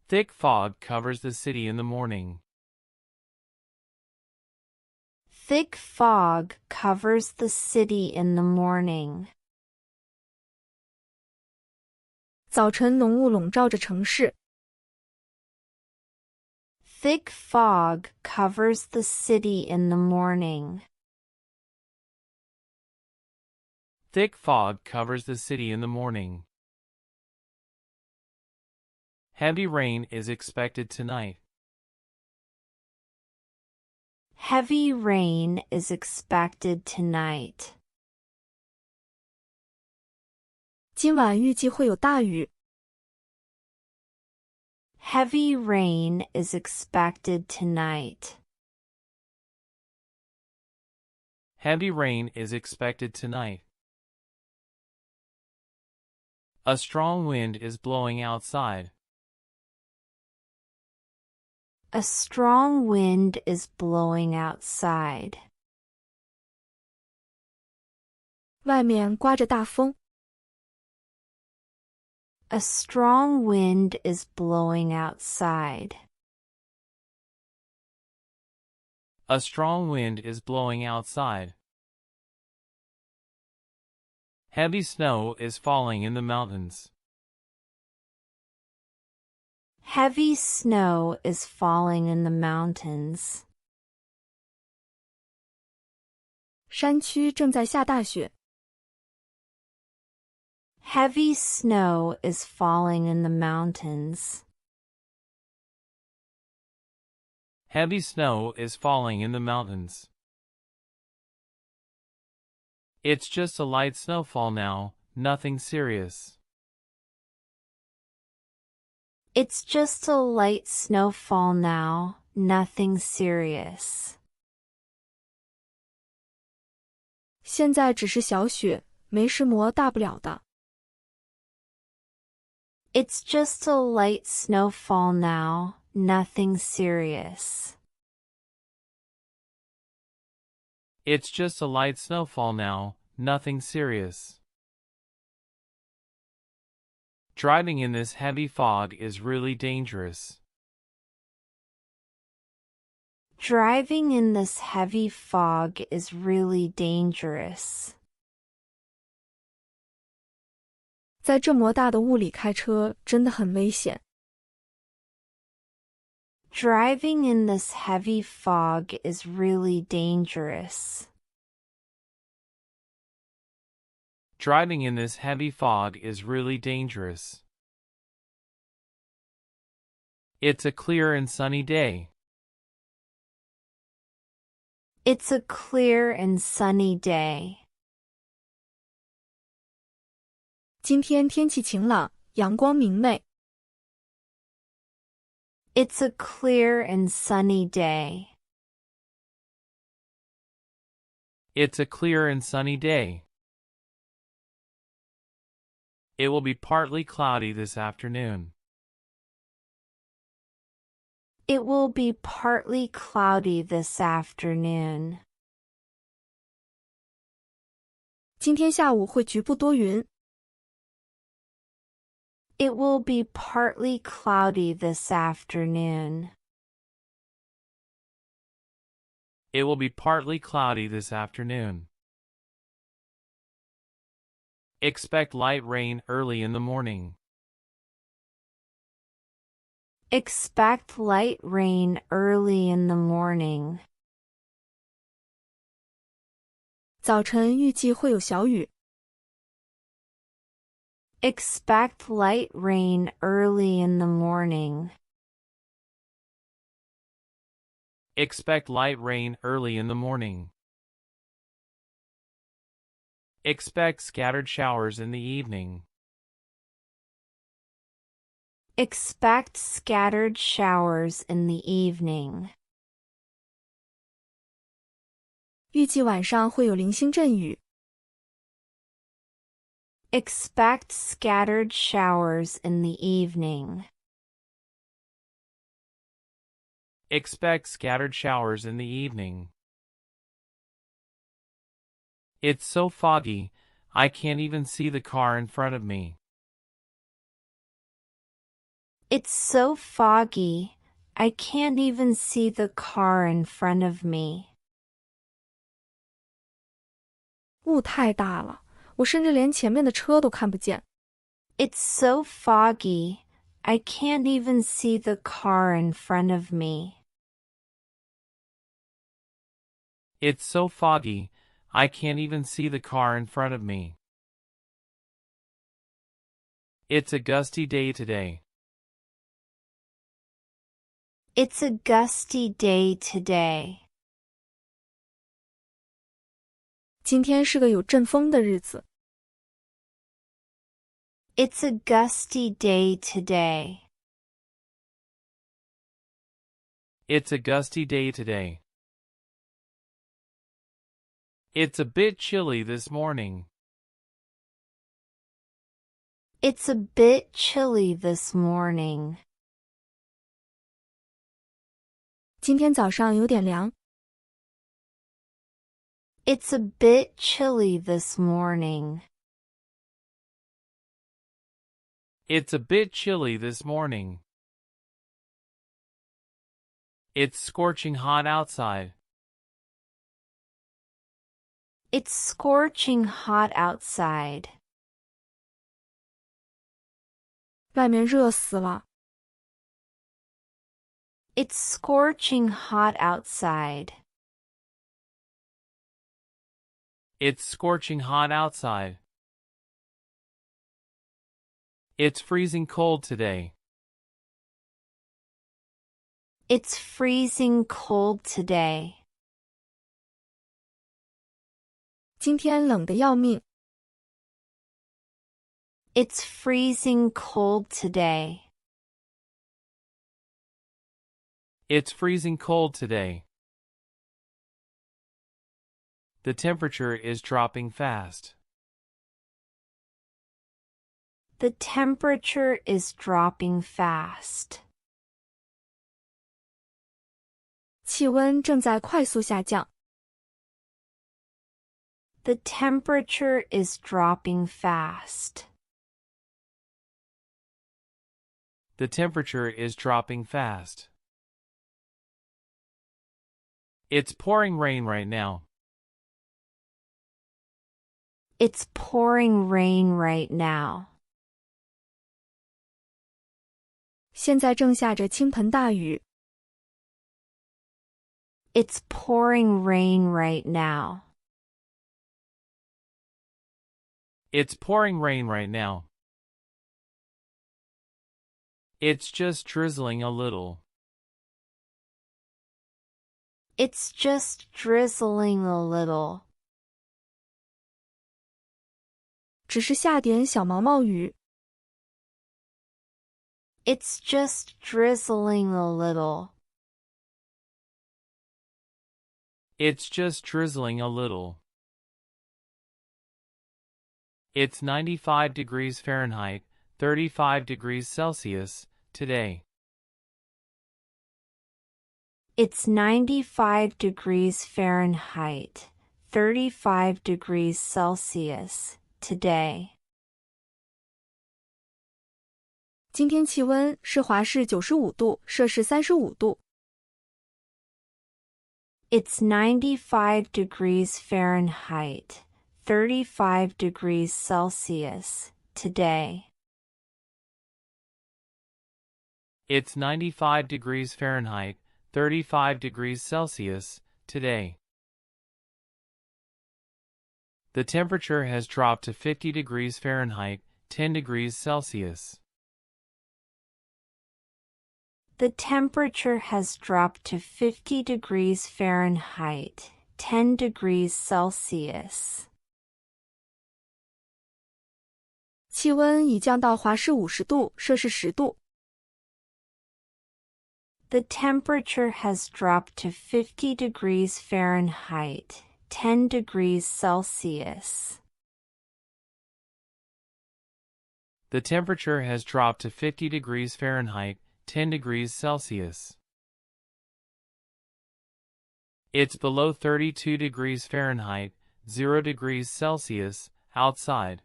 Thick fog covers the city in the morning. Thick fog covers the city in the morning. 早晨浓雾笼罩着城市。Thick fog covers the city in the morning. Thick fog covers the city in the morning. Heavy rain is expected tonight. Heavy rain is expected tonight. 今晚预计会有大雨。Heavy rain is expected tonight. Heavy rain is expected tonight. A strong wind is blowing outside. A strong wind is blowing outside. 外面刮着大风。A strong wind is blowing outside. A strong wind is blowing outside. Heavy snow is falling in the mountains. Heavy snow is falling in the mountains. 山区正在下大雪。Heavy snow is falling in the mountains. Heavy snow is falling in the mountains. It's just a light snowfall now, nothing serious. It's just a light snowfall now, nothing serious. 现在只是小雪，没什么大不了的。It's just a light snowfall now, nothing serious. It's just a light snowfall now, nothing serious. Driving in this heavy fog is really dangerous. Driving in this heavy fog is really dangerous. 在这么大的雾里开车真的很危险。Driving in this heavy fog is really dangerous. Driving in this heavy fog is really dangerous. It's a clear and sunny day. It's a clear and sunny day. 今天天气晴朗，阳光明媚。It's a clear and sunny day. It's a clear and sunny day. It will be partly cloudy this afternoon. It will be partly cloudy this afternoon. 今天下午会局部多云。It will be partly cloudy this afternoon. It will be partly cloudy this afternoon. Expect light rain early in the morning. Expect light rain early in the morning. 早晨预计会有小雨。Expect light rain early in the morning. Expect light rain early in the morning. Expect scattered showers in the evening. Expect scattered showers in the evening. 预计晚上会有零星阵雨。Expect scattered showers in the evening. Expect scattered showers in the evening. It's so foggy, I can't even see the car in front of me. It's so foggy, I can't even see the car in front of me. 雾太大了，我甚至连前面的车都看不见。It's so foggy, I can't even see the car in front of me. It's so foggy, I can't even see the car in front of me. It's a gusty day today. It's a gusty day today. 今天是个有阵风的日子。It's a gusty day today. It's a gusty day today. It's a bit chilly this morning. It's a bit chilly this morning. 今天早上有点凉。It's a bit chilly this morning. It's a bit chilly this morning. It's scorching hot outside. It's scorching hot outside. 外面热死了。It's scorching hot outside. It's scorching hot outside. It's freezing cold today. It's freezing cold today. 今天冷得要命。It's freezing cold today. It's freezing cold today. The temperature is dropping fast. The temperature is dropping fast. 气温正在快速下降。The temperature is dropping fast. The temperature is dropping fast. It's pouring rain right now. It's pouring rain right now. 现在正下着倾盆大雨。It's pouring rain right now. It's pouring rain right now. It's just drizzling a little. It's just drizzling a little. 只是下点小毛毛雨。It's just drizzling a little. It's just drizzling a little. It's 95 degrees Fahrenheit, 35 degrees Celsius, today. It's 95 degrees Fahrenheit, 35 degrees Celsius, today. 今天气温是华氏95度，摄氏35度。It's 95 degrees Fahrenheit, 35 degrees Celsius, today. It's 95 degrees Fahrenheit, 35 degrees Celsius, today. The temperature has dropped to 50 degrees Fahrenheit, 10 degrees Celsius. The temperature has dropped to 50 degrees Fahrenheit, 10 degrees Celsius. 气温已降到华氏50度，摄氏10度。The temperature has dropped to 50 degrees Fahrenheit, 10 degrees Celsius. The temperature has dropped to 50 degrees Fahrenheit, 10 degrees Celsius. It's below 32 degrees Fahrenheit, 0 degrees Celsius, outside.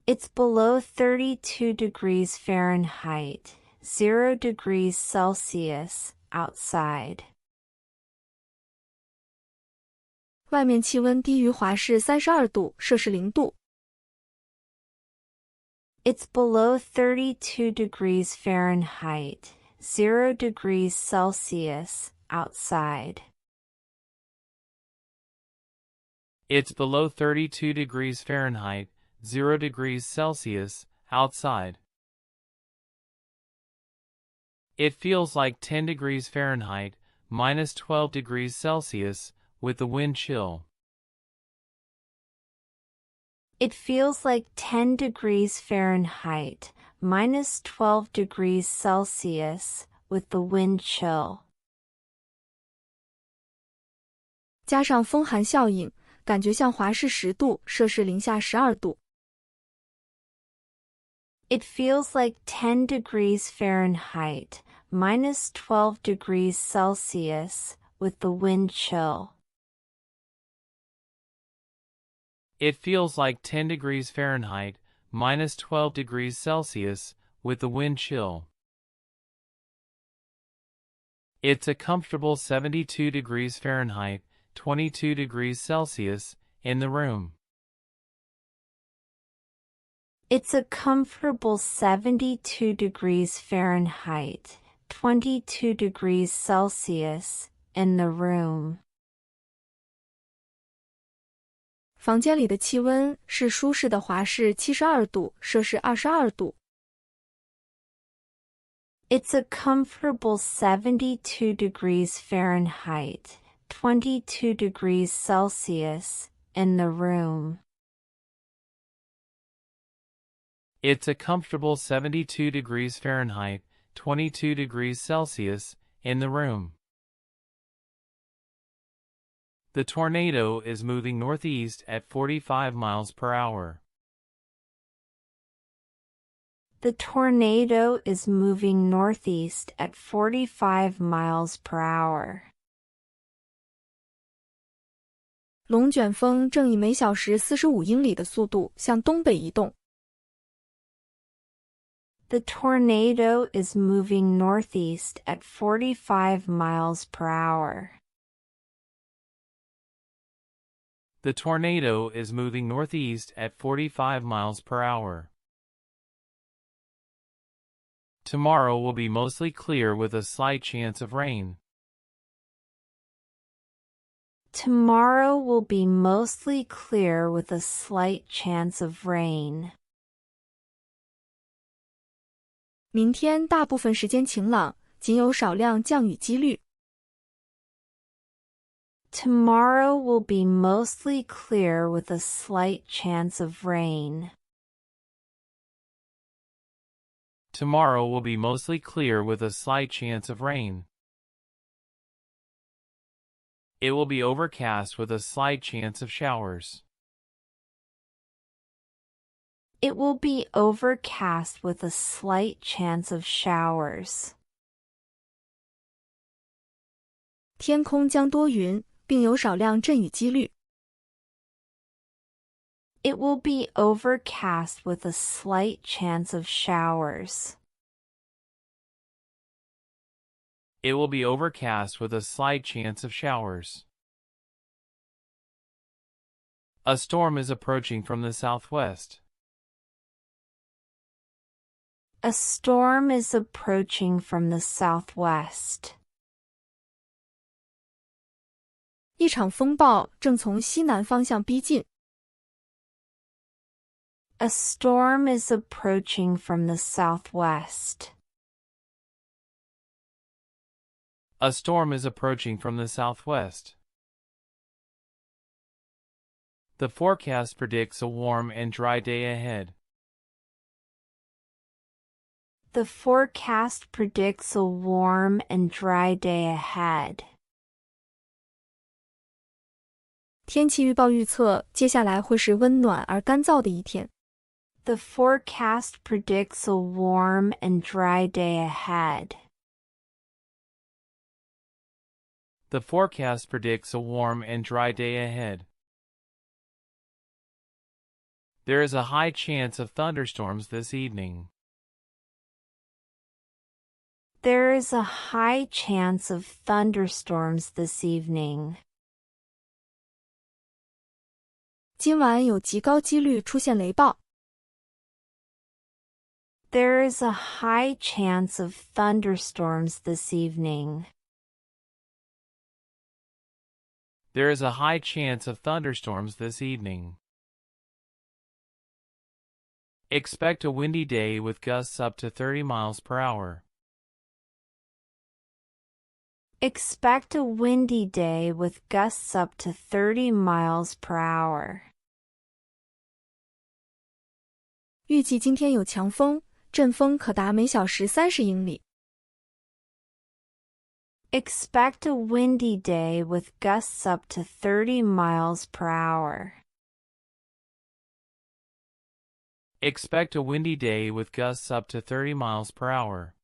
It's below 32 degrees Fahrenheit, 0 degrees Celsius, outside. 外面气温低于华氏32度，摄氏0度。It's below 32 degrees Fahrenheit, 0 degrees Celsius, outside. It's below 32 degrees Fahrenheit, 0 degrees Celsius, outside. It feels like 10 degrees Fahrenheit, minus 12 degrees Celsius, with the wind chill. It feels like 10 degrees Fahrenheit, minus 12 degrees Celsius, with the wind chill. 加上风寒效应，感觉像华氏10度，摄氏零下12度。It feels like 10 degrees Fahrenheit, minus 12 degrees Celsius, with the wind chill. It feels like 10 degrees Fahrenheit, minus 12 degrees Celsius, with the wind chill. It's a comfortable 72 degrees Fahrenheit, 22 degrees Celsius, in the room. It's a comfortable 72 degrees Fahrenheit, 22 degrees Celsius, in the room. 房间里的气温是舒适的华氏72度，摄氏22度。It's a comfortable 72 degrees Fahrenheit, 22 degrees Celsius, in the room. It's a comfortable 72 degrees Fahrenheit, 22 degrees Celsius, in the room. The tornado is moving northeast at 45 miles per hour. The tornado is moving northeast at 45 miles per hour. 龙卷风正以每小时45英里的速度向东北移动。The tornado is moving northeast at 45 miles per hour. The tornado is moving northeast at 45 miles per hour. Tomorrow will be mostly clear with a slight chance of rain. Tomorrow will be mostly clear with a slight chance of rain. 明天大部分时间晴朗，仅有少量降雨几率。Tomorrow will be mostly clear with a slight chance of rain. Tomorrow will be mostly clear with a slight chance of rain. It will be overcast with a slight chance of showers. It will be overcast with a slight chance of showers. 天空将多云，并有少量阵雨几率。It will be overcast with a slight chance of showers. It will be overcast with a slight chance of showers. A storm is approaching from the southwest. A storm is approaching from the southwest. 一场风暴正从西南方向逼近。A storm is approaching from the southwest. A storm is approaching from the southwest. The forecast predicts a warm and dry day ahead. The forecast predicts a warm and dry day ahead. 天气预报预测，接下来会是温暖而干燥的一天。The forecast predicts a warm and dry day ahead. The forecast predicts a warm and dry day ahead. There is a high chance of thunderstorms this evening. There is a high chance of thunderstorms this evening. 今晚有极高几率出现雷暴。There is a high chance of thunderstorms this evening. There is a high chance of thunderstorms this evening. Expect a windy day with gusts up to 30 miles per hour. Expect a windy day with gusts up to 30 miles per hour. 预计今天有强风，阵风可达每小时30英里。Expect a windy day with gusts up to 30 miles per hour. Expect a windy day with gusts up to 30 miles per hour.